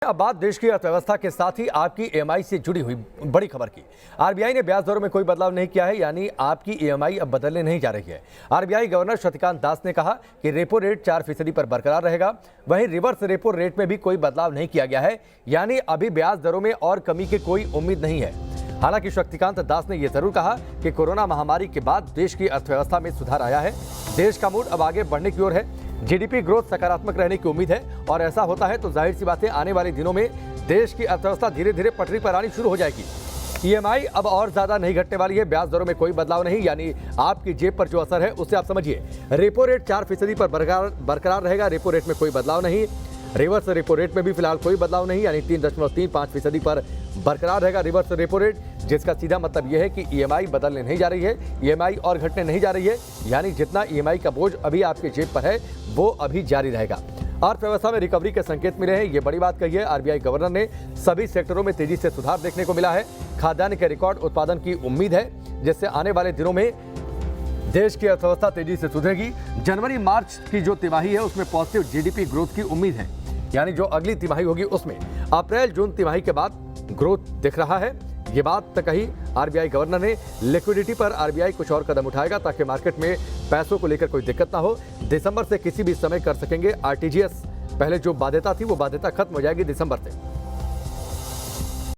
अब बात देश की अर्थव्यवस्था के साथ ही आपकी ईएमआई से जुड़ी हुई बड़ी खबर की। आरबीआई ने ब्याज दरों में कोई बदलाव नहीं किया है, यानी आपकी ईएमआई अब बदलने नहीं जा रही है। आरबीआई गवर्नर शक्तिकांत दास ने कहा कि रेपो रेट 4% पर बरकरार रहेगा। वहीं रिवर्स रेपो रेट में भी कोई बदलाव नहीं किया गया है, यानी अभी ब्याज दरों में और कमी की कोई उम्मीद नहीं है। हालांकि शक्तिकांत दास ने यह जरूर कहा कि कोरोना महामारी के बाद देश की अर्थव्यवस्था में सुधार आया है। देश का मूड अब आगे बढ़ने की ओर है। जीडीपी ग्रोथ सकारात्मक रहने की उम्मीद है और ऐसा होता है तो जाहिर सी बात है आने वाले दिनों में देश की अर्थव्यवस्था धीरे धीरे पटरी पर आनी शुरू हो जाएगी। ईएमआई अब और ज्यादा नहीं घटने वाली है। ब्याज दरों में कोई बदलाव नहीं, यानी आपकी जेब पर जो असर है उससे आप समझिए। रेपो रेट 4% पर बरकरार रहेगा। रेपो रेट में कोई बदलाव नहीं। रिवर्स रेपो रेट में भी फिलहाल कोई बदलाव नहीं, यानी 3.35% पर बरकरार रहेगा रिवर्स रेपो रेट, जिसका सीधा मतलब यह है कि ईएमआई बदलने नहीं जा रही है, ईएमआई और घटने नहीं जा रही है, यानी जितना ईएमआई का बोझ अभी आपके जेब पर है वो अभी जारी रहेगा। अर्थव्यवस्था में रिकवरी के संकेत मिले हैं, ये बड़ी बात कही है आरबीआई गवर्नर ने। सभी सेक्टरों में तेजी से सुधार देखने को मिला है। खाद्यान्न के रिकॉर्ड उत्पादन की उम्मीद है, जिससे आने वाले दिनों में देश की अर्थव्यवस्था तेजी से सुधरेगी। जनवरी मार्च की जो तिमाही है उसमें पॉजिटिव जीडीपी ग्रोथ की उम्मीद है, यानी जो अगली तिमाही होगी उसमें अप्रैल जून तिमाही के बाद ग्रोथ दिख रहा है। ये बात कही आरबीआई गवर्नर ने। लिक्विडिटी पर आरबीआई कुछ और कदम उठाएगा ताकि मार्केट में पैसों को लेकर कोई दिक्कत ना हो। दिसंबर से किसी भी समय कर सकेंगे आरटीजीएस। पहले जो बाध्यता थी वो बाध्यता खत्म हो जाएगी दिसंबर से।